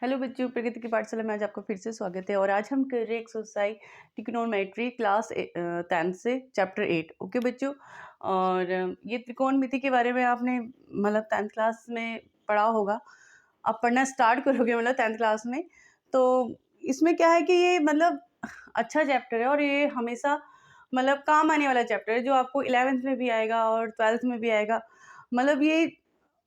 Hello बच्चों, प्रगति की पाठशाला में आज आपका फिर से स्वागत है। और आज हम कर रहे हैं एक्सरसाइज ट्रिग्नोमेट्री क्लास 10 से चैप्टर 8। ओके बच्चों, और ये त्रिकोणमिति के बारे में आपने मतलब 10th क्लास में पढ़ा होगा। आप पढ़ना स्टार्ट करोगे मतलब 10th क्लास में, तो इसमें क्या है कि ये मतलब अच्छा चैप्टर है और ये हमेशा मतलब काम आने वाला चैप्टर है, जो आपको 11th में भी आएगा और 12th में भी आएगा। मतलब ये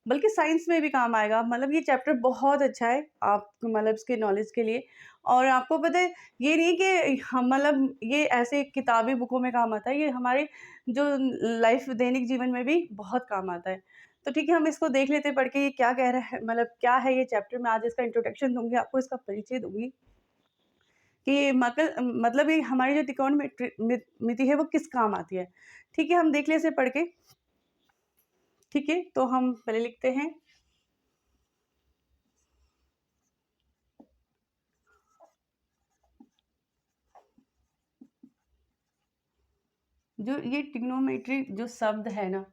बल्कि साइंस में भी काम आएगा। मतलब ये चैप्टर बहुत अच्छा है आप मतलब इसके नॉलेज के लिए। और आपको पता है, ये नहीं कि हम मतलब ये ऐसे किताबी बुकों में काम आता है, ये हमारे जो लाइफ दैनिक जीवन में भी बहुत काम आता है। तो ठीक है, हम इसको देख लेते हैं पढ़ के ये क्या कह रहा है, मतलब क्या है ये चैप्टर। मैं आज इसका इंट्रोडक्शन दूंगी, आपको इसका परिचय दूंगी कि ये मतलब ये हमारी जो त्रिकोण मिति है वो किस काम आती है। ठीक है, हम देख ले इसे पढ़ के। ठीक है, तो हम पहले लिखते हैं जो ये ट्रिग्नोमेट्री जो शब्द है ना,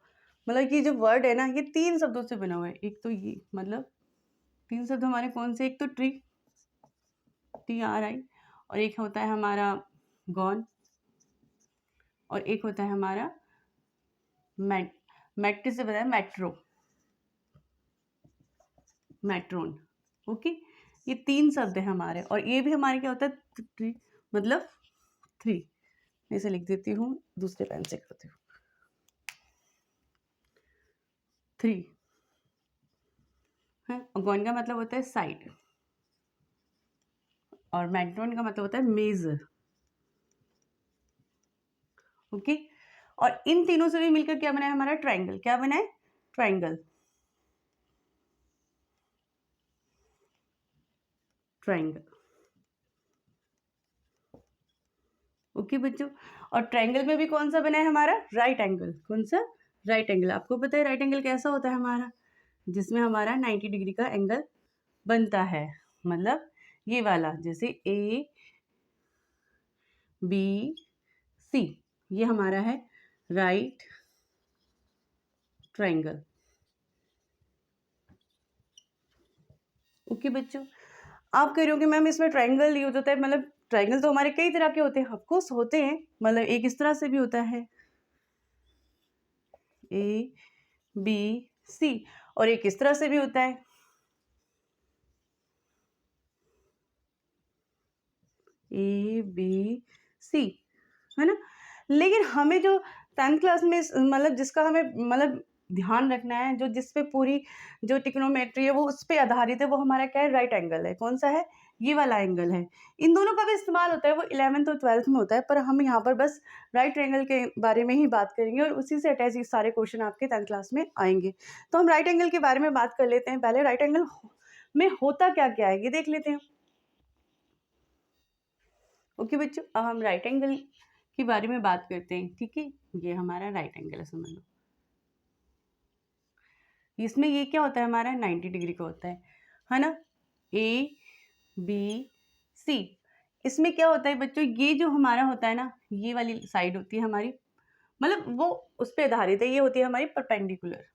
मतलब कि जो वर्ड है ना, ये 3 शब्दों से बना हुआ है। एक तो ये मतलब 3 शब्द हमारे कौन से, एक तो TRI, और एक होता है हमारा गॉन, और एक होता है हमारा मैट्री से बताया मैट्रोन। ओके, ये 3 शब्द है हमारे, और ये भी हमारे क्या होता है ट्री मतलब 3। मैं इसे लिख देती हूँ, दूसरे पेन से करती हूँ 3 है। और गॉन का मतलब होता है साइड, और मैट्रोन का मतलब होता है मेजर। ओके, और इन तीनों से भी मिलकर क्या बना है हमारा ट्राइंगल। क्या बना है? ट्राइंगल। ट्राइंगल। ओके बच्चों, और ट्राइंगल में भी कौन सा बना है हमारा? Right angle. कौन सा? Right angle. आपको पता है राइट एंगल कैसा होता है हमारा? जिसमें हमारा 90 डिग्री का एंगल बनता है। मतलब ये वाला, जैसे ABC, ये हमारा है राइट ट्राइंगल। ओके बच्चों, आप कह रहे हो कि मैम इसमें ट्राइंगल यूज होता है। मतलब ट्राइंगल तो हमारे कई तरह के होते हैं, ऑफकोर्स होते हैं। मतलब एक इस तरह से भी होता है ABC, और एक इस तरह से भी होता है ABC, है ना। लेकिन हमें जो 10th क्लास में मतलब जिसका हमें मतलब ध्यान रखना है, जो जिस पे पूरी जो ट्रिग्नोमेट्री है वो उस पे आधारित है, वो हमारा क्या है? राइट एंगल है। कौन सा है? ये वाला एंगल है। इन दोनों का भी इस्तेमाल होता है, वो 11th और 12th में होता है, पर हम यहाँ पर बस राइट एंगल के बारे में ही बात करेंगे, और उसी से अटैच ये सारे क्वेश्चन आपके 10th क्लास में आएंगे। तो हम राइट एंगल के बारे में बात कर लेते हैं। पहले राइट एंगल में होता क्या क्या है ये देख लेते हैं। ओके बच्चों, अब हम राइट एंगल के बारे में बात करते हैं। ठीक है, ये हमारा राइट एंगल है, समझ लो। इसमें ये क्या होता है हमारा? 90 डिग्री का होता है ना। ABC, इसमें क्या होता है बच्चों? ये जो हमारा होता है ना, ये वाली साइड होती है हमारी, मतलब वो उस पर आधारित है। ये होती है हमारी परपेंडिकुलर।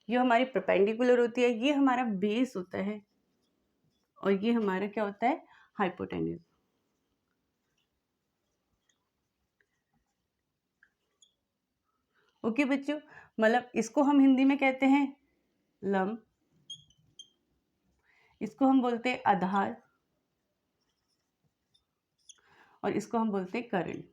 ये हमारी परपेंडिकुलर होती है, ये हमारा बेस होता है, और ये हमारा क्या होता है? हाइपोटेन्यूज। ओके बच्चों, मतलब इसको हम हिंदी में कहते हैं लंब, इसको हम बोलते हैं आधार, और इसको हम बोलते हैं करंट।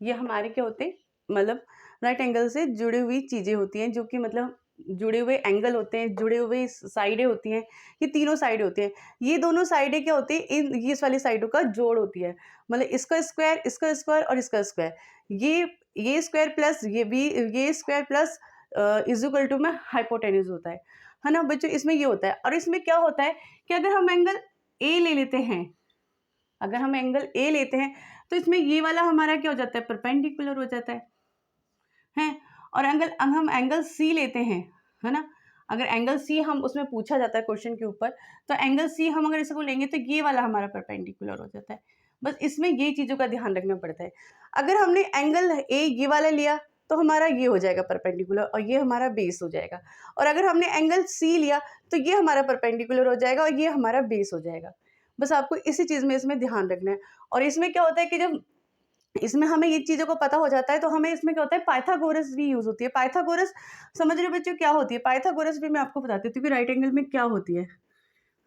ये हमारे क्या होते हैं? मतलब राइट एंगल से जुड़ी हुई चीजें होती हैं, जो कि मतलब जुड़े हुए एंगल होते हैं, जुड़े हुए साइडें होती हैं। ये तीनों साइडें होती हैं। ये दोनों साइडें क्या होती है? इन ये इस वाली साइडों का जोड़ होती है। मतलब इसका स्क्वायर, इसका स्क्वायर और इसका स्क्वायर, ये स्क्वायर प्लस ये square plus is equal to में हाइपोटेन्यूज होता है ना बच्चों। इसमें ये होता है, और इसमें क्या होता है कि अगर हम एंगल ए ले लेते हैं, अगर हम एंगल ए लेते हैं, तो इसमें ये वाला हमारा क्या हो जाता है? परपेंडिकुलर हो जाता है। और हम एंगल सी लेते हैं, है ना। अगर एंगल सी हम उसमें पूछा जाता है क्वेश्चन के ऊपर, तो एंगल सी हम अगर इसको लेंगे तो ये वाला हमारा परपेंडिकुलर हो जाता है। बस इसमें ये चीज़ों का ध्यान रखना पड़ता है। अगर हमने एंगल ए ये वाला लिया तो हमारा ये हो जाएगा परपेंडिकुलर और ये हमारा बेस हो जाएगा, और अगर हमने एंगल सी लिया तो ये हमारा परपेंडिकुलर हो जाएगा और ये हमारा बेस हो जाएगा। बस आपको इसी चीज़ में इसमें ध्यान रखना है। और इसमें क्या होता है कि जब इसमें हमें ये चीज़ों को पता हो जाता है तो हमें इसमें क्या होता है, पाइथागोरस भी यूज़ होती है। पाइथागोरस समझ रहे हो बच्चों क्या होती है? पाइथागोरस भी मैं आपको बताती हूँ कि राइट एंगल में क्या होती है।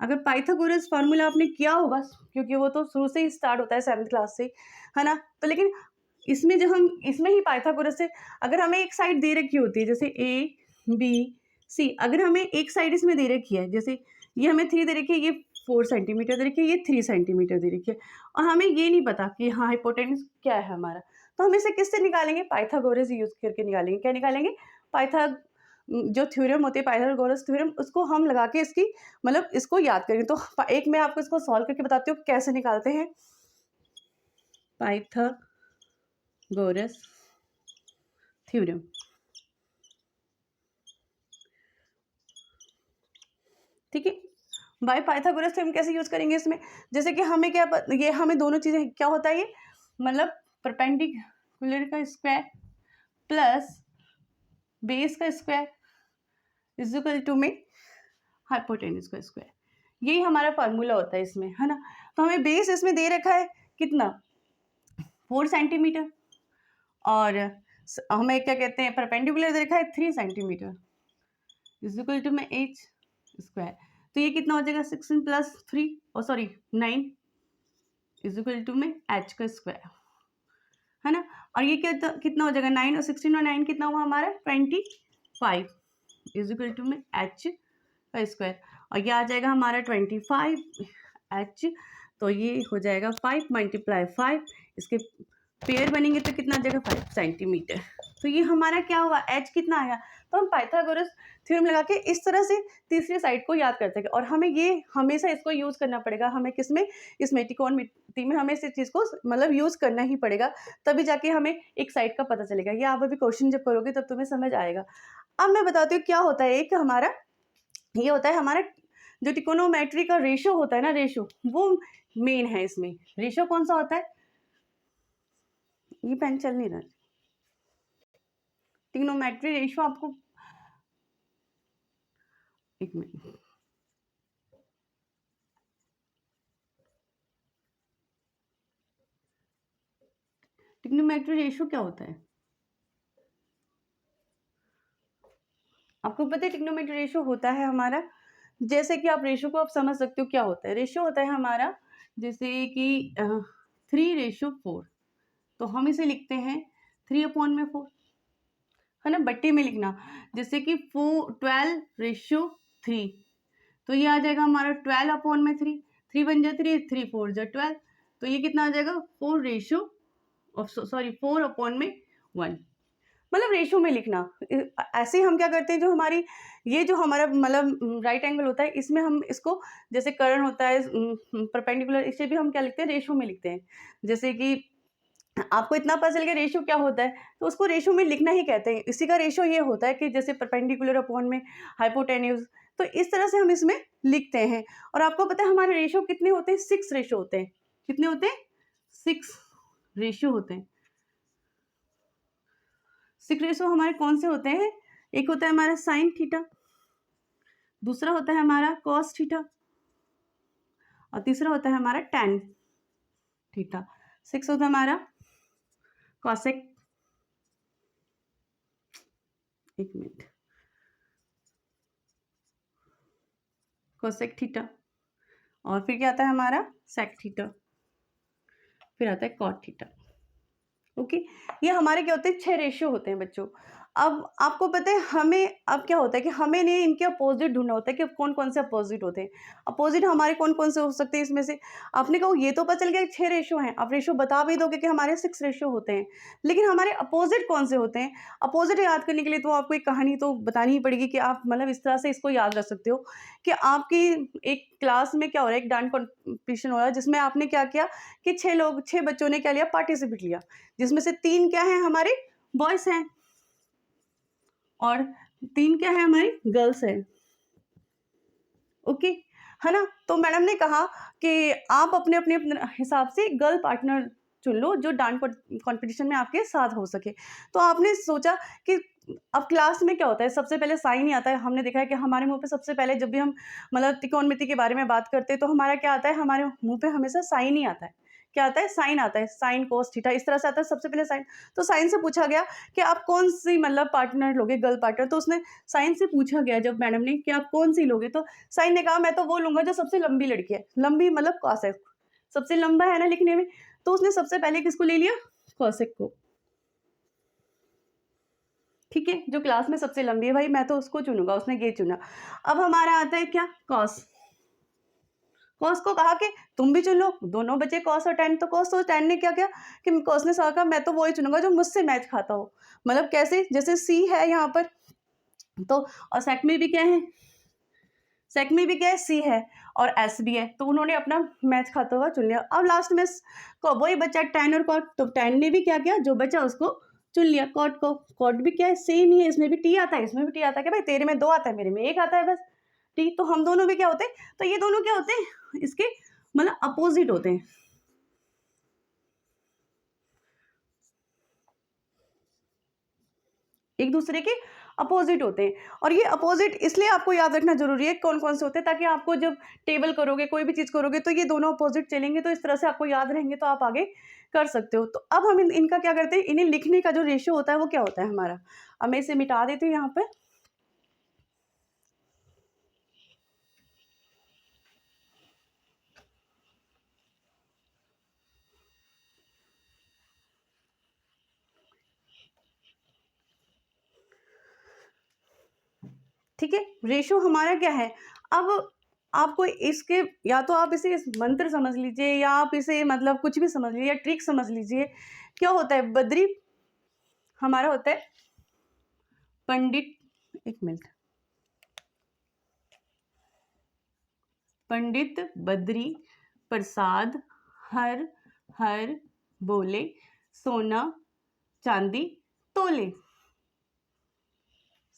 अगर पाइथागोरस फार्मूला आपने किया होगा, क्योंकि वो तो शुरू से ही स्टार्ट होता है 7th क्लास से, है ना? तो लेकिन इसमें जब हम इसमें ही पाइथागोरस से अगर हमें एक साइड दे रखी होती है, जैसे ए, बी, सी, अगर हमें एक साइड इसमें दे रखी है, जैसे ये हमें 3 दे रखी है, ये 4 सेंटीमीटर दे रखी है, ये 3 सेंटीमीटर दे रखी है, और हमें ये नहीं पता कि हाँ हाइपोटेन्यूज क्या है हमारा, तो हम इसे किससे निकालेंगे? पाइथागोरस यूज़ करके निकालेंगे। क्या निकालेंगे? पाइथा जो थ्योरम होती है पाइथागोरस थ्योरम, उसको हम लगा के इसकी मतलब इसको याद करेंगे। तो एक मैं आपको इसको सॉल्व करके बताती हूँ कैसे निकालते हैं। पाइथागोरस थ्योरम, ठीक है। बाय पाइथागोरस थ्योरम कैसे यूज करेंगे इसमें? जैसे कि हमें क्या ये हमें दोनों चीजें क्या होता है, ये मतलब परपेंडिकुलर का स्क्वायर प्लस बेस का स्क्वायर इज इक्वल टू में हाइपोटेन्यूज का स्क्वायर, यही हमारा फार्मूला होता है इसमें, है ना? तो हमें बेस इसमें दे रखा है कितना, 4 सेंटीमीटर, और हमें क्या कहते हैं, परपेंडिकुलर दे रखा है 3 सेंटीमीटर इज इक्वल टू में एच स्क्वायर। तो ये कितना हो जाएगा, 16 प्लस 3 और सॉरी 9 इज इक्वल टू में एच का स्क्वायर, है ना? और ये कितना हो जाएगा, 9 और 16 और 9 कितना हुआ हमारा 25 इज इक्वल टू में एच का स्क्वायर, और ये आ जाएगा हमारा 25 एच, तो ये हो जाएगा 5 मल्टीप्लाई 5, इसके पेयर बनेंगे तो कितना आ जाएगा 5 सेंटीमीटर। तो ये हमारा क्या हुआ, एच कितना आया। तो हम पाइथागोरस थ्योरम लगा के इस तरह से तीसरी साइड को याद कर सकें, और हमें ये हमेशा इसको यूज करना पड़ेगा। हमें किसमें, इसमें त्रिकोणमिति में हमें इस चीज को मतलब यूज करना ही पड़ेगा, तभी जाके हमें एक साइड का पता चलेगा। ये आप अभी क्वेश्चन जब करोगे तब तुम्हें समझ आएगा। अब मैं बताती हूँ क्या होता है, एक हमारा ये होता है हमारा जो ट्रिकोनोमेट्री का रेशो होता है ना, रेशो वो मेन है इसमें। रेशो कौन सा होता है, ये पेन चल नहीं रहा, ट्रिग्नोमेट्री रेशो आपको, एक मिनट, ट्रिग्नोमेट्री रेशो क्या होता है आपको पता है? ट्रिग्नोमेट्री रेशो होता है हमारा, जैसे कि आप रेशो को आप समझ सकते हो क्या होता है। रेशो होता है हमारा जैसे कि 3:4, तो हम इसे लिखते हैं 3/4, है ना, बट्टे में लिखना। जैसे कि 12:3, तो ये आ जाएगा हमारा 12/3, 3 बन जा 3, 3 4 जा 12, तो ये कितना आ जाएगा 4/1, मतलब रेशो में लिखना। ऐसे ही हम क्या करते हैं, जो हमारी ये जो हमारा मतलब राइट एंगल होता है, इसमें हम इसको जैसे कर्ण होता है परपेंडिकुलर, इसे भी हम क्या लिखते हैं, रेशो में लिखते हैं। जैसे कि आपको इतना पता चल गया रेशो क्या होता है, तो उसको रेशो में लिखना ही कहते हैं। इसी का रेशो ये होता है कि जैसे परपेंडिकुलर अपॉन में हाइपोटेन्यूज, तो इस तरह से हम इसमें लिखते हैं। और आपको पता है हमारे रेशो कितने होते हैं, 6 रेशो होते हैं। कितने होते हैं, 6 रेशो होते हैं। 6 रेशो हमारे कौन से होते हैं, एक होता है हमारा साइन थीटा, दूसरा होता है हमारा कॉस थीटा, और तीसरा होता है हमारा टैन थीटा। 6 होता है हमारा कॉसेक, एक मिनट, कोसेक थीटा, और फिर क्या आता है हमारा सेक थीटा, फिर आता है कॉट थीटा। ओके, ये हमारे क्या होते हैं, 6 रेशियो होते हैं बच्चों। अब आपको पता है हमें अब क्या होता है कि हमें ने इनके अपोजिट ढूंढना होता है कि कौन कौन से अपोजिट होते हैं। अपोजिट हमारे कौन कौन से हो सकते हैं इसमें से, आपने कहा ये तो पता चल गया 6 रेशियो हैं, आप रेशियो बता भी दोगे कि हमारे 6 रेशियो होते हैं, लेकिन हमारे अपोजिट कौन से होते हैं। अपोजिट याद करने के लिए तो आपको एक कहानी तो बतानी ही पड़ेगी कि आप मतलब इस तरह से इसको याद रख सकते हो कि आपकी एक क्लास में क्या हो रहा है, एक डांस कॉम्पिटिशन हो रहा है, जिसमें आपने क्या किया कि 6 बच्चों ने क्या लिया, पार्टिसिपेट लिया, जिसमें से 3 क्या हैं, हमारे बॉयज़ हैं और 3 क्या है, हमारी गर्ल्स है। ओके, है ना। तो मैडम ने कहा कि आप अपने अपने अपने हिसाब से गर्ल पार्टनर चुन लो जो डांस कंपटीशन में आपके साथ हो सके। तो आपने सोचा कि अब क्लास में क्या होता है, सबसे पहले साइन ही आता है। हमने देखा है कि हमारे मुंह पे सबसे पहले जब भी हम मतलब त्रिकोणमिति के बारे में बात करते हैं तो हमारा क्या आता है, हमारे मुंह पे हमेशा साइन ही आता है। क्या आता है, साइन आता है, साइन कोस थीटा इस तरह से आता है सबसे पहले साइन। तो साइन से पूछा गया कि आप कौन सी मतलब पार्टनर लोगे, गर्ल पार्टनर। तो उसने साइन से पूछा गया जब मैडम ने कि आप कौन सी लोगे, तो साइन ने कहा मैं तो वो लूंगा जो सबसे लंबी लड़की है। लंबी मतलब कॉसेक, सबसे लंबा है ना लिखने में। तो उसने सबसे पहले किसको ले लिया, कॉसेक को। ठीक है, जो क्लास में सबसे लंबी है भाई मैं तो उसको चुनूंगा, उसने ये चुना। अब हमारा आता है क्या, कॉस। कॉस को कहा कि तुम भी चुन लो, दोनों बचे कॉस और टेन। तो कॉस और टेन ने क्या किया कि कॉस ने कहा मैं तो वही चुनूंगा जो मुझसे मैच खाता हो। मतलब कैसे, जैसे सी है यहाँ पर तो, और सेक में भी क्या है, सेक में भी क्या है, सी है और एस भी है। तो उन्होंने अपना मैच खाता हुआ चुन लिया। अब लास्ट में वही बचा टेन और कॉट। तो टेन ने भी क्या किया, जो बचा उसको चुन लिया, कॉट को। कॉट भी क्या है, सेम ही है, इसमें भी टी आता है इसमें भी टी आता है। क्या भाई तेरे में दो आता है मेरे में एक आता है बस टी। तो हम दोनों भी क्या होते हैं, तो ये दोनों क्या होते हैं, इसके मतलब अपोजिट होते हैं। एक दूसरे के अपोजिट होते हैं। और ये अपोजिट इसलिए आपको याद रखना जरूरी है कौन कौन से होते हैं, ताकि आपको जब टेबल करोगे कोई भी चीज करोगे तो ये दोनों अपोजिट चलेंगे, तो इस तरह से आपको याद रहेंगे तो आप आगे कर सकते हो। तो अब हम इनका क्या करते हैं, इन्हें लिखने का जो रेशियो होता है वो क्या होता है हमारा। अब मैं इसे मिटा देती हूँ यहाँ पे। ठीक है, रेशियो हमारा क्या है। अब आपको इसके, या तो आप इसे इस मंत्र समझ लीजिए या आप इसे मतलब कुछ भी समझ लीजिए या ट्रिक समझ लीजिए। क्या होता है, बद्री हमारा होता है पंडित, एक मिनट, पंडित बद्री प्रसाद हर हर बोले सोना चांदी तोले।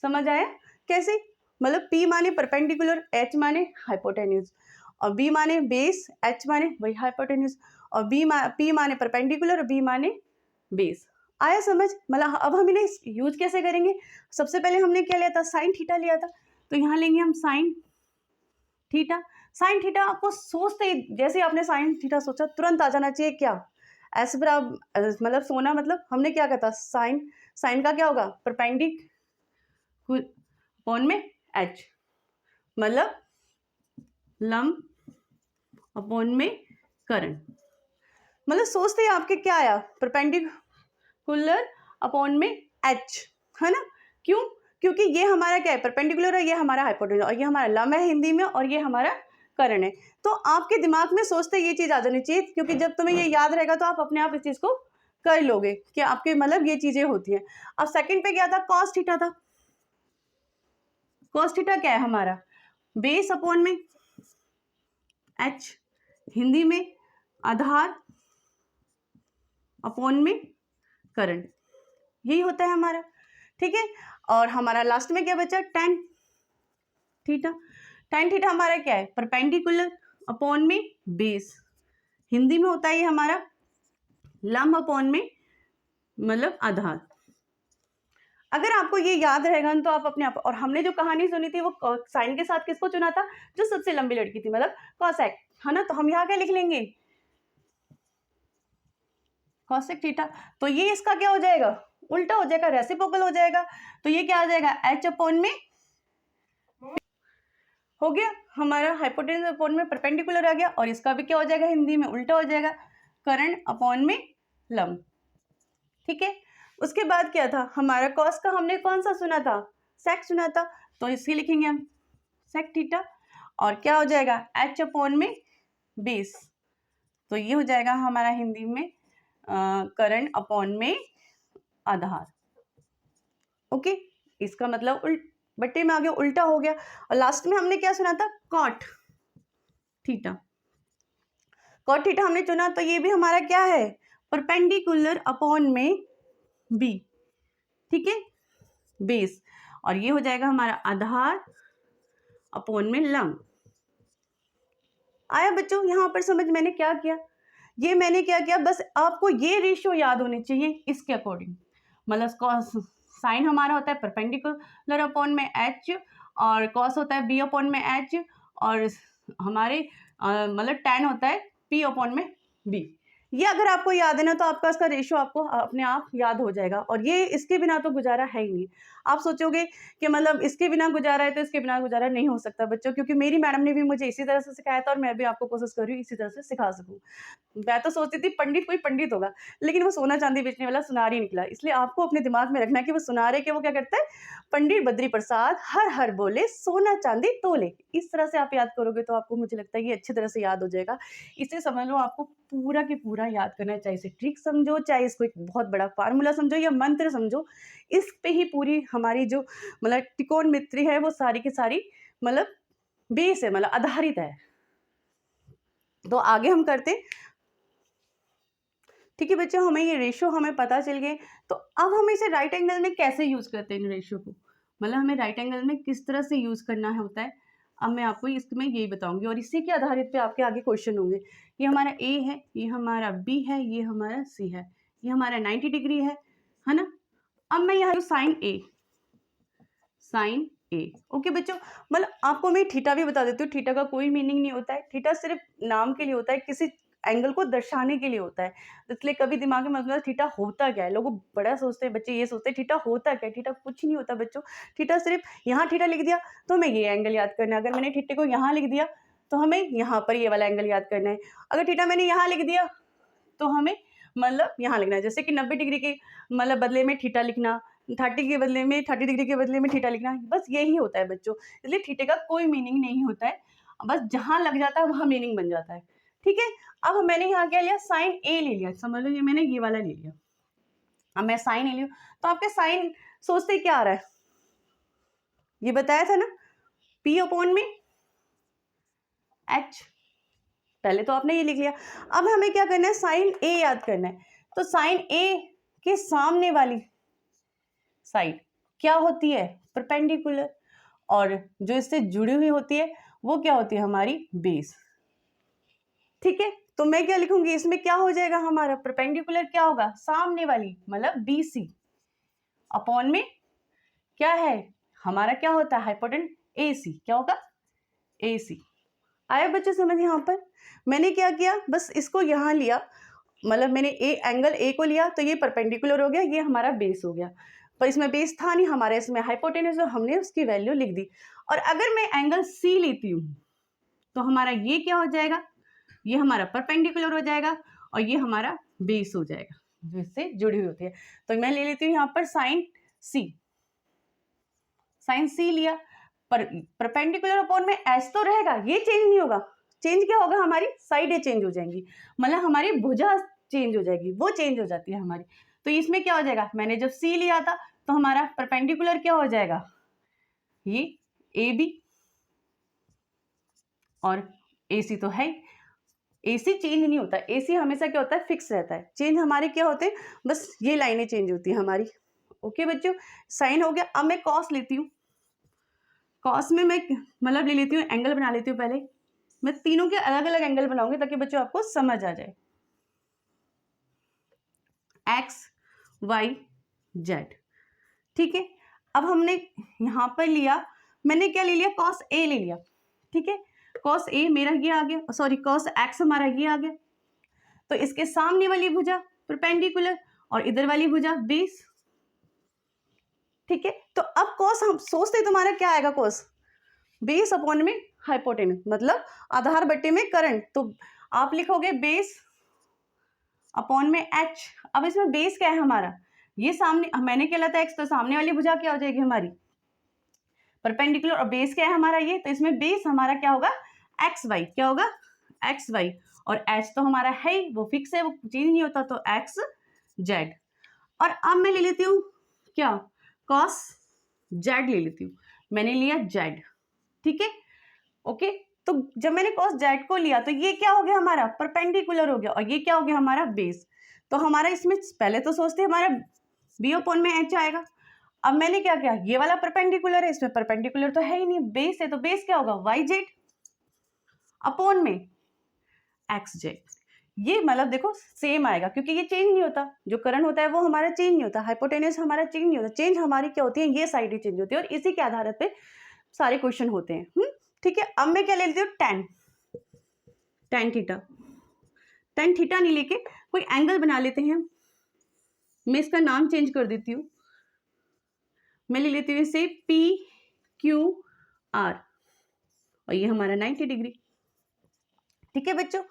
समझ आया कैसे, मतलब पी माने परपेंडिकुलर, एच माने हाइपोटेन्यूज, और बी माने बेस, एच माने वही हाइपोटेन्यूज, और पी माने परपेंडिकुलर और बी माने बेस। आया समझ। मतलब अब हम इन्हें यूज कैसे करेंगे, सबसे पहले हमने क्या लिया था, साइन थीटा लिया था। तो यहाँ लेंगे हम साइन थीटा। साइन थीटा आपको सोचते ही जैसे आपने साइन थीटा सोचा तुरंत आ जाना चाहिए क्या, एस बराबर मतलब सोना, मतलब हमने क्या कहता साइन, साइन का क्या होगा परपेंडिकुलर अपॉन में एच, मतलब लंब अपॉन में करंट। मतलब सोचते ही आपके क्या आया, परपेंडिकुलर अपॉन में एच, है ना। क्यों, क्योंकि ये हमारा क्या है, परपेंडिकुलर है, ये हमारा हाइपोटेन्यूज, और ये हमारा लंब है हिंदी में, और ये हमारा करंट है। तो आपके दिमाग में सोचते ये चीज आ जानी चाहिए, क्योंकि जब तुम्हें ये याद रहेगा तो आप अपने आप इस चीज को कर लोगे कि आपके मतलब ये चीजें होती हैं। अब सेकंड पे क्या था, कॉस थीटा था। कॉस थीटा क्या है हमारा, बेस अपॉन में एच, हिंदी में आधार अपॉन में करंट, यही होता है हमारा। ठीक है, और हमारा लास्ट में क्या बचा, टेन थीटा। टेन थीटा हमारा क्या है, परपेंडिकुलर अपॉन में बेस, हिंदी में होता है ये हमारा लंब अपॉन में मतलब आधार। अगर आपको ये याद रहेगा तो आप अपने आप, और हमने जो कहानी सुनी थी वो साइन के साथ किसको चुना था, जो सबसे लंबी लड़की थी, मतलब कॉसेक, है ना। तो हम यहाँ क्या लिख लेंगे, कॉसेक थीटा। तो ये इसका क्या हो जाएगा, उल्टा हो जाएगा, रेसिप्रोकल हो जाएगा। तो ये क्या आ जाएगा, एच अपॉन में, हो गया हमारा हाइपोटेन्यूज अपॉन में परपेंडिकुलर आ गया, और इसका भी क्या हो जाएगा, हिंदी में उल्टा हो जाएगा, करंट अपॉन में लंब। ठीक है, उसके बाद क्या था हमारा, कॉस का हमने कौन सा सुना था, सेक सुना था। तो इसके लिखेंगे हम सेक थीटा, और क्या हो जाएगा, एच अपॉन में बेस। तो ये हो जाएगा हमारा हिंदी में करंट अपॉन में आधार। ओके, इसका मतलब बट्टे में आ गया, उल्टा हो गया। और लास्ट में हमने क्या सुना था, कॉट थीटा। कॉट थीटा हमने चुना, तो ये भी हमारा क्या है, परपेंडिकुलर अपॉन में बी, ठीक है, बेस। और ये हो जाएगा हमारा आधार अपॉन में लंब। आया बच्चों यहाँ पर समझ? मैंने क्या किया, ये मैंने क्या किया, बस आपको ये रेशियो याद होने चाहिए इसके अकॉर्डिंग। मतलब कॉस साइन हमारा होता है परपेंडिकुलर अपॉन में एच, और कॉस होता है बी अपॉन में एच, और हमारे मतलब टेन होता है पी अपॉन में बी। ये अगर आपको याद है ना तो आपका इसका रेशियो आपको अपने आप याद हो जाएगा, और ये इसके बिना तो गुजारा है ही नहीं। आप सोचोगे कि मतलब इसके बिना गुजारा है तो इसके बिना गुजारा नहीं हो सकता बच्चों, क्योंकि मेरी मैडम ने भी मुझे इसी तरह से सिखाया था और मैं भी आपको कोशिश कर रही हूँ इसी तरह से सिखा सकूँ। मैं तो सोचती थी पंडित कोई पंडित होगा, लेकिन वो सोना चांदी बेचने वाला सुनार ही निकला। इसलिए आपको अपने दिमाग में रखना है कि वो सुनार है कि वो क्या करता है, पंडित बद्री प्रसाद हर हर बोले सोना चांदी तोले। इस तरह से आप याद करोगे तो आपको, मुझे लगता है ये अच्छी तरह से याद हो जाएगा। इसे समझ लो, आपको पूरा के पूरा याद करना है, चाहे इसे ट्रिक समझो, चाहे इसको एक बहुत बड़ा फार्मूला समझो या मंत्र समझो, इस पे ही पूरी हमारी जो मतलब त्रिकोणमिति है वो सारी की सारी मतलब बेस है, मतलब आधारित है। तो आगे हम करते, ठीक है बच्चों, हमें ये रेशियो हमें पता चल गए। तो अब हम इसे राइट एंगल में कैसे यूज करते हैं इन रेशियो को, मतलब हमें राइट एंगल में किस तरह से यूज करना है होता है, अब मैं आपको इसमें यही बताऊंगी, और इसी के आधारित पे आपके आगे क्वेश्चन होंगे। ये हमारा ए है, ये हमारा बी है, ये हमारा सी है, ये हमारा 90 डिग्री है ना। अब मैं यहाँ साइन ए, साइन ए, ओके बच्चों। मतलब आपको मैं थीटा भी बता देती हूँ, थीटा का कोई मीनिंग नहीं होता है, थीटा सिर्फ नाम के लिए होता है, किसी एंगल को दर्शाने के लिए होता है। तो इसलिए कभी दिमाग में मतलब थीटा होता क्या है, लोग बड़ा सोचते हैं, बच्चे ये सोचते हैं थीटा होता क्या है। थीटा कुछ नहीं होता बच्चों, थीटा सिर्फ यहाँ थीटा लिख दिया तो हमें ये एंगल याद करना है। अगर मैंने थीटे को यहाँ लिख दिया तो हमें यहाँ पर ये वाला एंगल याद करना है। अगर थीटा मैंने यहाँ लिख दिया तो हमें मतलब यहाँ लिखना है, जैसे कि 90 डिग्री के मतलब बदले में थीटा लिखना, 30 के बदले में 30 डिग्री के बदले में थीटा लिखना, बस यही होता है बच्चों। इसलिए थीटे का कोई मीनिंग नहीं होता है, बस जहां लग जाता है वहां मीनिंग बन जाता है, ठीक है। अब मैंने यहाँ क्या लिया, साइन ए ले लिया, समझ लो ये मैंने ये वाला ले लिया। अब मैं साइन ए लिया तो आपके साइन सोचते क्या आ रहा है, ये बताया था ना, पी अपॉन में एच, पहले तो आपने ये लिख लिया। अब हमें क्या करना है, साइन ए याद करना है। तो साइन ए के सामने वाली साइड क्या होती है, परपेंडिकुलर, और जो इससे जुड़ी हुई होती है वो क्या होती है, हमारी बेस, ठीक है। तो मैं क्या लिखूंगी, इसमें क्या हो जाएगा हमारा, परपेंडिकुलर क्या होगा, सामने वाली मतलब बीसी अपॉन में क्या है हमारा, क्या होता है हाइपोटेन्यूज एसी, क्या होगा एसी। आया बच्चे समझ? यहाँ पर मैंने क्या किया, बस इसको यहाँ लिया, मतलब मैंने ए एंगल ए को लिया तो ये परपेंडिकुलर हो गया, ये हमारा बेस हो गया, पर इसमें बेस था नहीं हमारे, इसमें हाइपोटेन्यूज, हमने उसकी वैल्यू लिख दी। और अगर मैं एंगल सी लेती हूँ तो हमारा ये क्या हो जाएगा, ये हमारा परपेंडिकुलर हो जाएगा और ये हमारा बेस हो जाएगा जो इससे जुड़ी हुई होती है। तो मैं ले लेती हूँ यहाँ पर साइन सी, साइन सी लिया, पर परपेंडिकुलर अपॉन में एस तो रहेगा, ये चेंज नहीं होगा। चेंज क्या होगा, हमारी साइडें चेंज हो जाएंगी, मतलब हमारी भुजा चेंज हो जाएगी, वो चेंज हो जाती है हमारी। तो इसमें क्या हो जाएगा, मैंने जब सी लिया था तो हमारा परपेंडिकुलर क्या हो जाएगा, ये ए बी, और ए सी तो है, एसी चेंज नहीं होता, एसी हमेशा क्या होता है, फिक्स रहता है। चेंज हमारे क्या होते हैं, बस ये लाइनें चेंज होती है हमारी। ओके बच्चों, साइन हो गया। अब मैं कॉस लेती हूँ, कॉस में मैं मतलब ले लेती हूँ, एंगल बना लेती हूँ। पहले मैं तीनों के अलग अलग एंगल बनाऊंगी ताकि बच्चों आपको समझ आ जाए। एक्स वाई जेड, ठीक है। अब हमने यहाँ पर लिया, मैंने क्या ले लिया, कॉस ए ले लिया, ठीक है। कॉस ए मेरा ये आ गया, सॉरी कॉस एक्स हमारा ये आ गया। तो इसके सामने वाली भुजा परपेंडिकुलर और इधर वाली भुजा बेस, ठीक है। तो अब कॉस हम सोचते तुम्हारा क्या आएगा, कॉस बेस अपॉन में हाइपोटेन्यूज, मतलब आधार बट्टे में करंट। तो आप लिखोगे बेस अपॉन में एच। अब इसमें बेस क्या है हमारा, ये सामने मैंने क्या था एक्स, तो सामने वाली भुजा क्या हो जाएगी हमारी परपेंडिकुलर, और बेस क्या है हमारा ये, तो इसमें बेस हमारा क्या होगा एक्स वाई, क्या होगा एक्स वाई, और एच तो हमारा है ही, वो फिक्स है, वो चेंज नहीं होता, तो एक्स जेड। और अब मैं ले लेती हूँ क्या, कॉस जेड ले लेती हूँ, मैंने लिया जेड, ठीक है। ओके, तो जब मैंने कॉस जेड को लिया तो ये क्या हो गया हमारा परपेंडिकुलर हो गया, और ये क्या हो गया हमारा बेस। तो हमारा इसमें पहले तो सोचते हमारा बी अपॉन में एच आएगा। अब मैंने क्या किया, ये वाला परपेंडिकुलर है, इसमें परपेंडिकुलर तो है ही नहीं, बेस है, तो बेस क्या होगा वाई जेड अपॉन में एक्स जे। ये मतलब देखो सेम आएगा क्योंकि ये चेंज नहीं होता, जो करंट होता है वो हमारा चेंज नहीं होता, हाइपोटेन्यूस हमारा चेंज नहीं होता, चेंज हमारी क्या होती है, ये साइड ही चेंज होती है और इसी के आधार पे सारे क्वेश्चन होते हैं। ठीक है, अब मैं क्या ले लेती हूँ, टेन थीटा। टेन थीटा नहीं लेके कोई एंगल बना लेते हैं, मैं इसका नाम चेंज कर देती हूँ, मैं ले लेती हूँ इसे पी क्यू आर और ये हमारा 90 डिग्री। ठीक है बच्चों,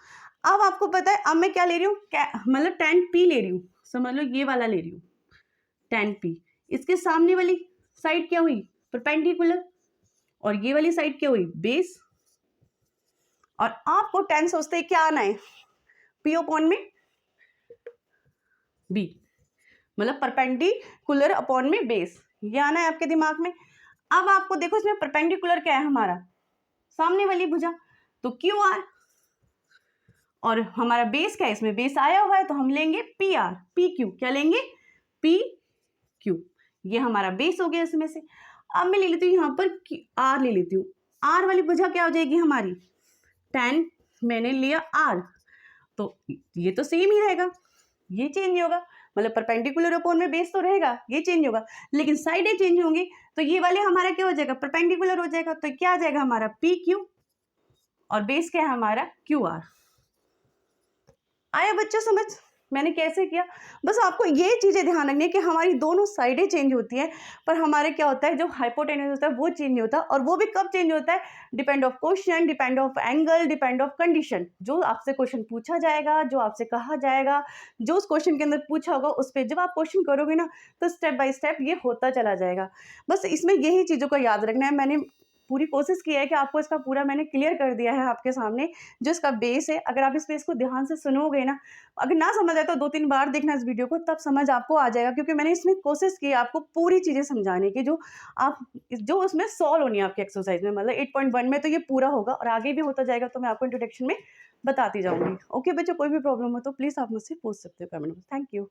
अब आपको पता है अब मैं क्या ले रही हूँ, मतलब टेन पी ले रही हूँ, समझ लो ये वाला ले रही हूँ टेन पी। इसके सामने वाली साइड क्या हुई, परपेंडिकुलर, और ये वाली साइड क्या हुई, बेस। और आपको टेन सोचते ही क्या आना है, पी अपॉन में बी, मतलब परपेंडिकुलर अपॉन में बेस, ये आना है आपके दिमाग में। अब आपको देखो इसमें परपेंडिकुलर क्या है, हमारा सामने वाली भुजा, तो क्यू आर, और हमारा बेस क्या है, इसमें बेस आया हुआ है तो हम लेंगे पी आर, पी क्यू, क्या लेंगे, पी क्यू, ये हमारा बेस हो गया इसमें से। अब मैं ले लेती हूँ यहाँ पर आर ले लेती हूँ, आर वाली भुजा क्या हो जाएगी हमारी, टेन मैंने लिया आर, तो ये तो सेम ही रहेगा, ये चेंज नहीं होगा, मतलब परपेंडिकुलर अपॉन में बेस तो रहेगा, ये चेंज होगा, लेकिन साइडें चेंज होंगी, तो ये वाले हमारा क्या हो जाएगा, परपेंडिकुलर हो जाएगा, तो क्या आ जाएगा हमारा पी क्यू और बेस क्या है हमारा क्यू आर। आया बच्चों समझ मैंने कैसे किया। बस आपको ये चीजें ध्यान रखनी है कि हमारी दोनों साइडें चेंज होती हैं, पर हमारे क्या होता है, जो हाइपोटेन्यूस होता है वो चेंज नहीं होता, और वो भी कब चेंज होता है, depend of question, depend of angle, depend of condition. जो आपसे क्वेश्चन पूछा जाएगा, जो आपसे कहा जाएगा, जो उस क्वेश्चन के अंदर पूछा होगा, उस पर जब आप क्वेश्चन करोगे ना, तो स्टेप बाय स्टेप ये होता चला जाएगा। बस इसमें यही चीज़ों का याद रखना है। मैंने पूरी कोशिश की है कि आपको इसका पूरा मैंने क्लियर कर दिया है आपके सामने, जो इसका बेस है। अगर आप इस बेस को ध्यान से सुनोगे ना, अगर ना समझ आए तो 2-3 बार देखना इस वीडियो को, तब समझ आपको आ जाएगा, क्योंकि मैंने इसमें कोशिश की है आपको पूरी चीज़ें समझाने की, जो उसमें सॉल्व होनी है आपकी एक्सरसाइज में, मतलब 8.1 में तो ये पूरा होगा और आगे भी होता जाएगा, तो मैं आपको इंट्रोडक्शन में बताती जाऊँगी। ओके बच्चों, कोई भी प्रॉब्लम हो तो प्लीज़ आप मुझसे पूछ सकते हो कमेंट में। Thank you.